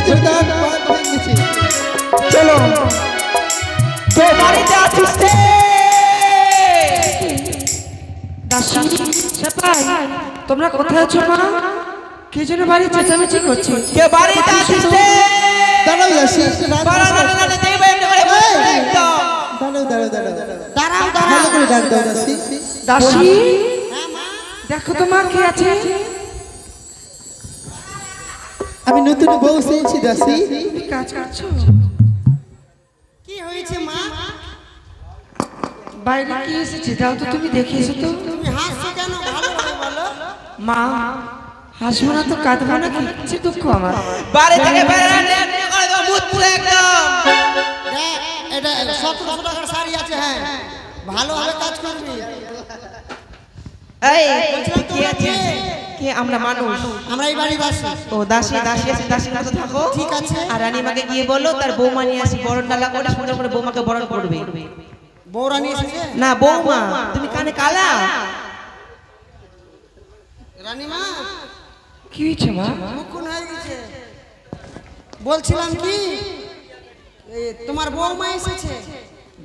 জোরদার বাদ হয়ে গেছে। চলো তো বাড়িতে আছিস রে দাসী সেপাই তোমরা কোথায় আছো মা কে যেন বাড়ি চেঁচামেচি করছে কে বাড়িতে আছিস রে দাঁড়াও দাসী দাঁড়াও দেখবে এমনি করে দাঁড়াও ভালো করে ডাক দাও দাসী। দাসী দেখো তো মা কে আছে আমি নতুন বউ চেয়েছি দাসী। তুমি কাজ করছো কি হয়েছে মা? বাইরে কি এসেছে দাও তো তুমি দেখে এসো তো তুমি হাসছো কেন? ভালো করে বলো। মা হাসবো না তো কাঁদবো না কি দুঃখ আমার বাড়ি থেকে বেরাতে করে দাও মুখ পুরো একদম দেখ এটা 1700 টাকার শাড়ি আছে। হ্যাঁ ভালোভাবে কাজ করবি। এই বলছিলাম কি আছে কে আমরা মানুষ আমরা এই বাড়ি বাসি। ও দাসী দাসী আছে দাসীর মতো থাকো ঠিক আছে। আর রানীমাকে গিয়ে বলো তার বৌমা নিয়ে আসি বরণ ডালা করে সুন্দর করে বৌমাকে বরণ করবে। বৌরা নিয়ে এসেছে না বৌমা তুমি কানে কালা রানীমা কি হয়েছে মা মুকুন হয়ে গেছে। বলছিলাম কি এই তোমার বৌমা এসেছে।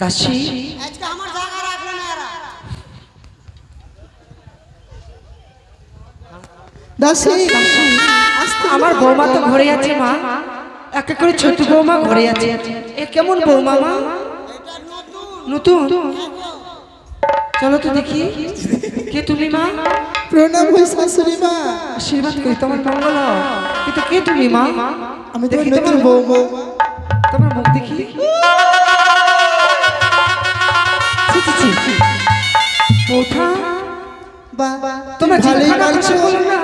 দাসী আজকে আমার জায়গা রাখলো না এরা। দাসী আমার বৌমা তো ঘরে আছে মা এক এক করে ছোট বৌমা ঘরে আছে এ কেমন বৌমা মা এটা নতুন। নতুন চলো তো দেখি কে তুমি মা প্রণাম হই শাশুড়ি মা। আশীর্বাদ করি তোমার মঙ্গল হোক। কিন্তু কে তুমি মা আমি তোমার দেখি নতুন তোমার বউ মা। তোমার মুখ দেখি ছি, ছি, ছি। ওঠা বা তোমার ভালোই জিহ্বা পারছো কথা বলো না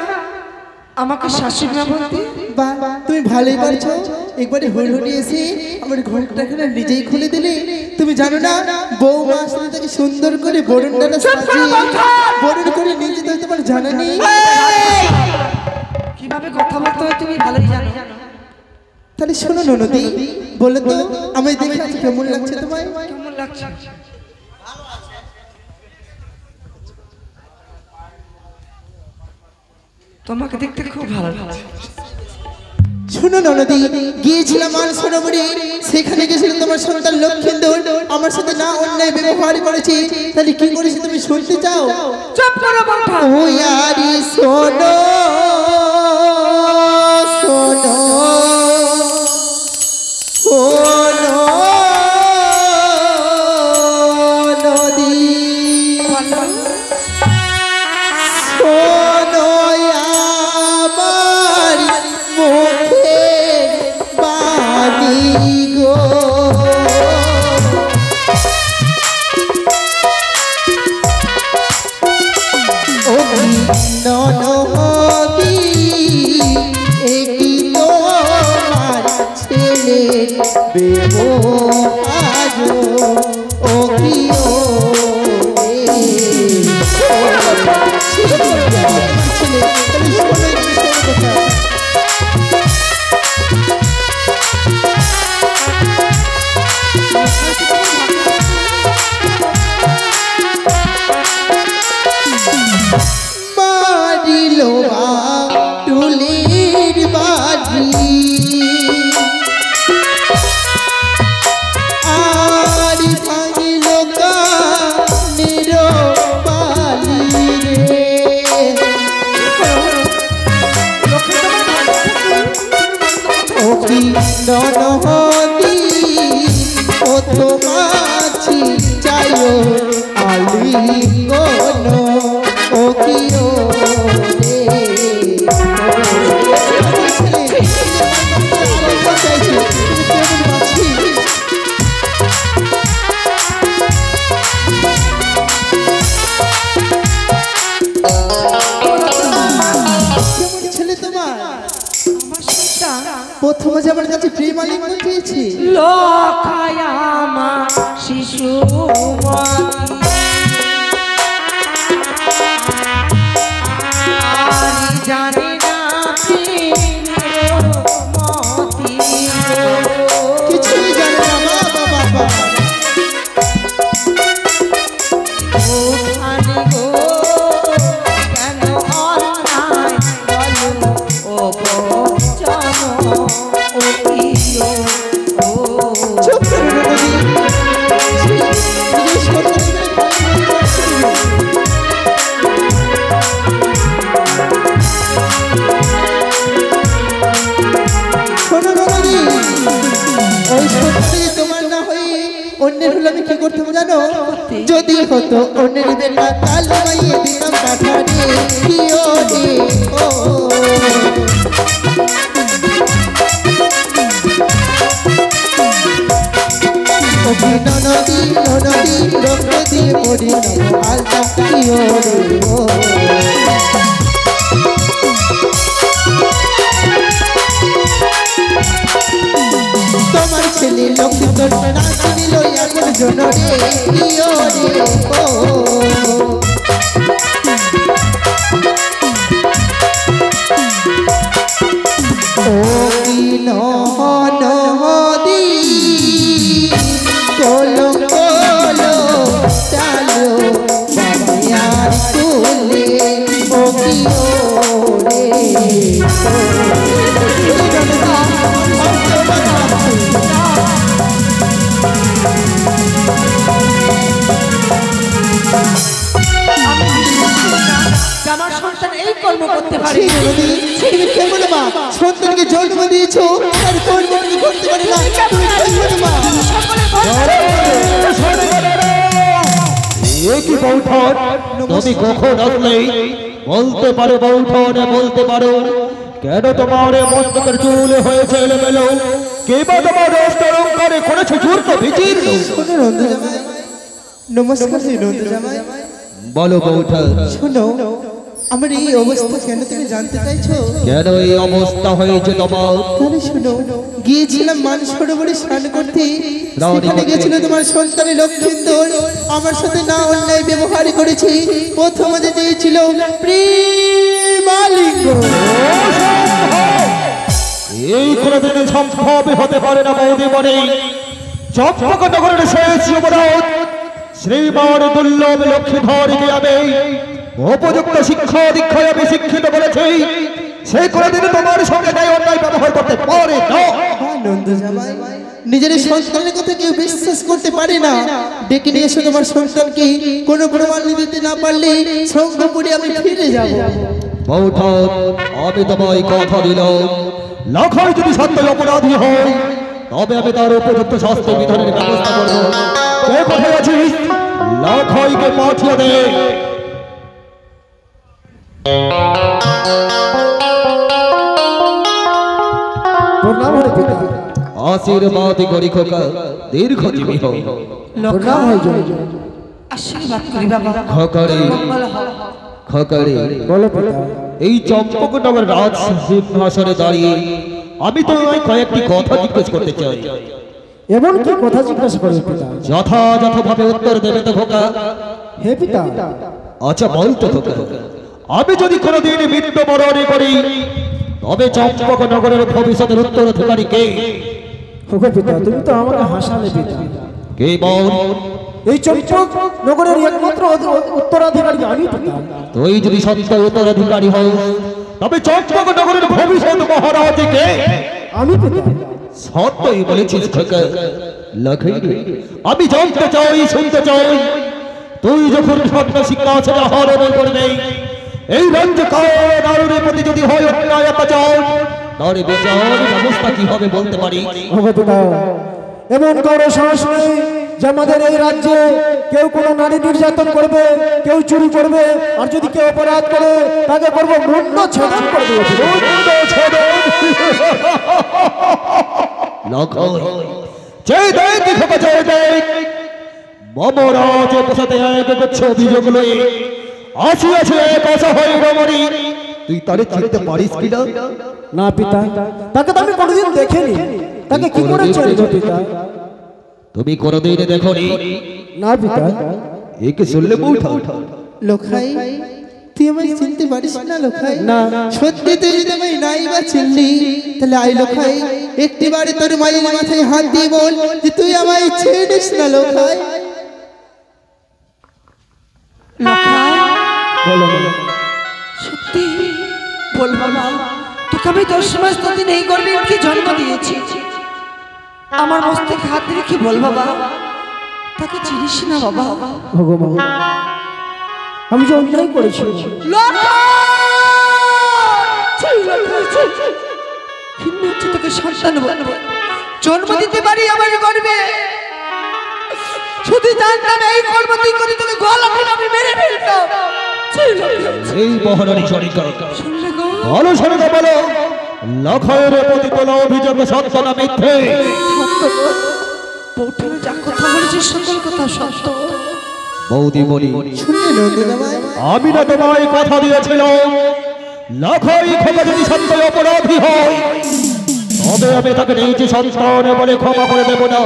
আমাকে শাশুড়ি মা বলতে বা তুমি ভালোই পারছো। একবারে হুড়হুড়ি এসে আমার ঘোমটাখানা নিজেই খুলে দিলে। তুমি জানো না বৌমা আসলে তাকে সুন্দর করে বরণ ডালা সাজিয়ে বরণ করে নিয়ে যেতে হয়, তোমার জানা নেই? কিভাবে কথা বলতে হয় তুমি ভালোই জানো তাহলে শোনো ননদি বলে তো আমায় দেখে আজ কেমন লাগছে তোমায়? কেমন লাগছে তোমাকে দেখতে খুব ভালো লাগছে শোনো ননদি গিয়েছিলাম আর সোনামুড়ি সেখানে গেছিলাম তোমার সন্তান লক্ষ্মীন্দর আমার সাথে না অন্যায় ব্যবহার করেছে। তাহলে কি করেছে তুমি শুনতে চাও? চুপ করো বৌঠা ও ইয়ারি শোনো শোনো শোনো নদী শোনো আমার মুখের বাণী গো। ও ননদি একি তোমার ছেলে ব্যবহার ও কি ও মারিলো টুলির বাজি আর ভাঙিল কানের বালি রে। ও কি ননদি ও তো মাছি চাইও আলিঙ্গন ও কি ও রে ছেলে তোমার প্রথমে যে আমার কাছে প্রেম আলিঙ্গন পেয়েছি লোকায়ামা শিশু জানি না কিছুই জানে না বাবা বাবা। কেন অন্যায় বলো ও অন্যের হলে আমি কি করতাম জানো? যদি হতো অন্যের বেটা কালো মাইয়ে দিতাম কাঠারে কিও রে ও ননদী ননদী রক্ত দিয়ে পড়ি আলতা কিও রে ও তোমার ছেলে লক্ষ্মী তোর নাচ নিল এখন জন রে কিও রে ও কি নহদি কলো কলো চালো বাবিয়ার তুলে ও কিও রে আমার সন্তান এই কর্ম করতে পারে। তুমি কেমন মা? সন্তানকে জন্ম দিয়েছো আর কর্ম করতে পারে না? তুমি কেমন মা? কি বৌঠন তুমি কখন আসলে বলতে পারো বৌঠন বলতে পারো কেন তোমার মস্তকের চুল হয়েছে এলোমেলো কে বা তোমার অস্তরঙ্কারে করেছো চূর্ণ বিচীর্ণ শোনো নন্দু জামাই, নমস্কার জি নন্দু জামাই। বলো বৌঠন শোনো আমার এই অবস্থা কেন তুমি জানতে চাইছো? কেন এই অবস্থা হয়েছে তোমার? তাহলে শোনো, গিয়েছিলাম মানসরোবরে স্নান করতে, সেখানে গেছিল তোমার সন্তানের লক্ষ্মীন্দর, আমার সাথে না অন্যায় ব্যবহার করেছি, প্রথমে যে চেয়েছিল প্রেমালিঙ্গ। এই কোনদিন সম্ভব হতে পারে না বৌদি বনে চম্পকনগরের শেষ যুবরাজ শ্রীমান দুর্লভ লক্ষ্মীধরকে আমি উপযুক্ত শিক্ষা দীক্ষায় আমি শিক্ষিত করেছি, সে কোনদিন তোমার সঙ্গে ন্যায় অন্যায় ব্যবহার করতে পারে না। নন্দ জামাই, নিজের সন্তানের কথা কেউ বিশ্বাস করতে পারে না। ডেকে নিয়ে এসো তোমার সন্তানকে, কোনো প্রমাণ দিতে না পারলে সঙ্গপুরে আমি ফিরে যাব। বৌঠন আমি তোমায় কথা দিলাম, লাখাই যদি সত্যই অপরাধী হয় তবে আমি তার উপযুক্ত শাস্তি বিধানের ব্যবস্থা করবো। কে কোথায় আছিস? লাখাইকে পাঠিয়ে দে। আশীর্বাদ করি খোকা, দীর্ঘজীবী হও। আশীর্বাদ করি বাবা। খোকারে খোকারে এই চম্পকনগর রাজ সিংহাসনে দাঁড়িয়ে আমি তোমায় কয়েকটি কথা জিজ্ঞেস করতে চাই। এমন কি কথা জিজ্ঞাসা করবে পিতা? যথাযথভাবে উত্তর দেবে তো খোকা? হে পিতা। আচ্ছা বলতো খোকা, আমি যদি কোনোদিন মৃত্যুবরণ করি তবে চম্পকনগরের ভবিষ্যতের উত্তরাধিকারী কে? ওগো পিতা, তুমি তো আমাকে হাসালে পিতা। কে বল? এই চম্পক নগরের একমাত্র উত্তরাধিকারী আমি পিতা। তুই যদি সত্য উত্তরাধিকারী হও তবে চম্পকনগরের ভবিষ্যৎ মহারাজ কে? আমি পিতা। সত্যই বলেছিস খোকা। লক্ষ্মী, আমি জানতে চাই, শুনতে চাই, তুই যখন স্বপ্ন সিংহাসনে আহরণ করবে এই রাজ্যে কারোর প্রতি যদি হয় অন্যায় অত্যাচার, তার বিচার ব্যবস্থা কি হবে বলতে পারি? ওগো পিতা, এমন কারো সাহস নেই যে আমাদের এই রাজ্যে কেউ কোনো নারী নির্যাতন করবে, কেউ চুরি করবে, আর যদি কেউ অপরাধ করে তাকে করবো মুন্ড ছেদন করবে। মুন্ড ছেদন? লক্ষ্মী, জয় দেখ খোকা, জয় দেখ, মমরাজ প্রসাদে এক গুচ্ছ অভিযোগ লয়ে আসিয়াছে এক অসহায় রমণী, তুই তারে চিনতে পারিস কিনা? না পিতা, তাকে তো আমি কোনোদিন দেখিনি, তাকে কি করে চিনবো পিতা? তুমি কোনোদিন দেখোনি? না পিতা। একে শুনলে বৌঠা? লোখাই, তুই আমায় চিনতে পারিস না লোখাই? না। সত্যি তুই যদি আমায় নাই বা চিনলি, তাহলে আই লোখাই একটিবারে তোর মায়ের মাথায় হাত দিয়ে বল যে তুই আমায় চিনিস না লোখাই। সত্যি বল বাবা, তোকে আমি 10 মাস দিন এই গর্বে কি জন্ম দিয়েছি, আমার মস্তকে হাত দিয়ে কি বল বাবা, তাকে চিনিস না বাবা? ওগো মা, আমি যে অন্যায় করেছি। তোকে সন্তান জন্ম দিতে পারি আমার গর্বে, যদি জানতাম এই কর্ম তুই করে তোকে গলা টিপে আমি মেরে ফেলতাম। এই মহারানী সরকার শুনলে গো? বলো শোনো বলো, লক্ষের প্রতি কোনো অভিযোগ সত্য না মিথ্যে? সত্য গো। বউঠানে যা কথা বলেছিস সকল কথা সত্য। বৌদি বলি, শুনলে নন্দ জামাই? আমি না তোমায় কথা দিয়েছিলাম, লক্ষই ক্ষমা যদি সত্য অপরাধী হয় তবে আমি তাকে নিজ সন্তান বলে ক্ষমা করে দেব না।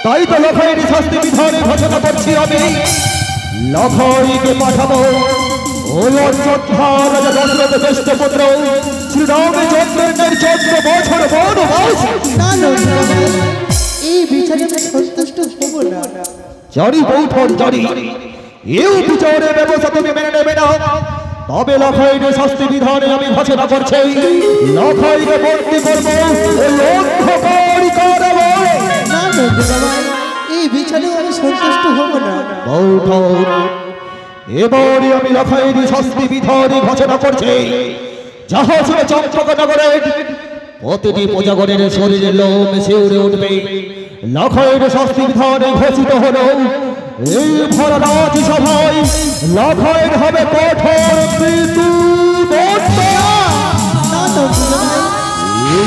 তাই তো লক্ষের শাস্তি বিধানে ঘোষণা করছি আমি। লক্ষইকে পাঠাবো ওই অযোধ্যা রাজা দশরথ জ্যেষ্ঠ পুত্র শ্রীরামচন্দ্রের 14 বছর বনবাস। না নন্দ জামাই, এই বিচারে আমি সন্তুষ্ট হব না। জানি বৌঠন জানি, এও বিচারের ব্যবস্থা তুমি মেনে নেবে না। তবে লক্ষের শাস্তি বিধানে আমি ঘোষণা করছি, লক্ষইকে বন্দী করবো ওই অন্ধকারী কারাগারে। না নন্দ জামাই, এই বিচারে আমি সন্তুষ্ট হব না। বৌঠন, এবারে আমি লক্ষের শাস্তি বিধানে ঘোষণা করছি, যাহা শুনে চম্পকনগরের প্রতিটি প্রজাগণের শরীরে লোম শিউরে উঠবে। লক্ষের শাস্তি বিধানে ঘোষিত হলো, এই ভরা রাজসভায় লক্ষের হবে কঠোর মৃত্যুদণ্ড। না নন্দ জামাই, এই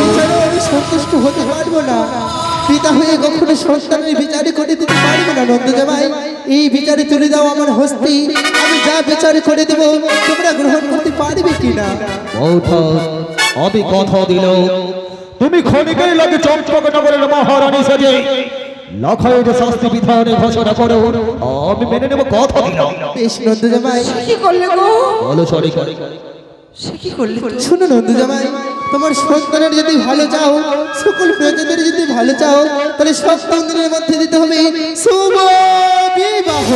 বিচারে আমি সন্তুষ্ট হতে পারবো না। পিতা হয়ে কখনো সন্তানের বিচারে করে দিতে পারবো না নন্দ জামাই। এই বিচারে তুলে দাও আমার হস্তি, আমি যা বিচার করে দেব তোমরা গ্রহণ করতে পারবে কিনা? বৌঠন, আমি কথা দিল, তুমি ক্ষণিকের লাগে চম্পকনগরের মহারানী সেজে লক্ষের শাস্তি বিধানে ঘোষণা করো, আমি মেনে নেব, কথা দিলাম। বেশ নন্দ জামাই, কি করলে গো? বলো সরকার। সে কি করলে তুই? শুনো নন্দ জামাই, তোমার সন্তানের যদি ভালো চাও, সকল প্রজাদের যদি ভালো চাও, তাহলে 7 দিনের মধ্যে দিতে হবে শুভ বিবাহ।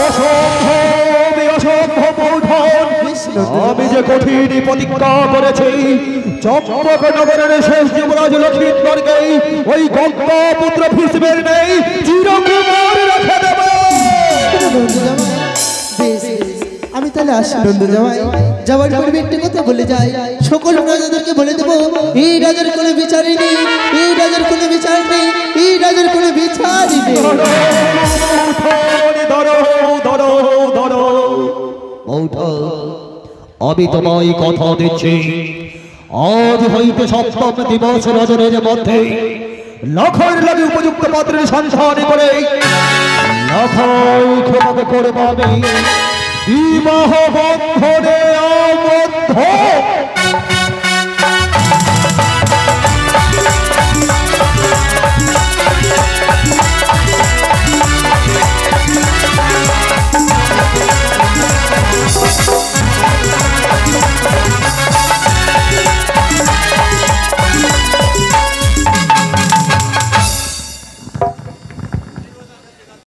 অসম্ভব, অসম্ভব বৌঠন, বেশ নন্দ জামাই, আমি যে কঠিন প্রতিজ্ঞা করেছি, চম্পকনগরের শেষ যুবরাজ লক্ষ্মীন্দরকে ওই গঙ্গা পুত্র ভীষ্মের নেই চিরকুমার রেখে দেব। শুনো নন্দ জামাই, বেশ বেশ, আমি তাহলে আসি নন্দ জামাই। যাওয়ার পূর্বে একটি কথা বলে যাই, সকল প্রজাদেরকে বলে দেবো এই রাজার কোনো বিচারই নেই, এই রাজার কোনো বিচার নেই, এই রাজার কোনো বিচারই নেই। আমি তোমায় কথা দিচ্ছি, আজ হইতে 7ম দিবস রজনীর মধ্যে লক্ষের লাগে উপযুক্ত পাত্রের সন্ধান করে লক্ষই ক্ষমাকে করবে আমি বিবাহ বন্ধনে আবদ্ধ।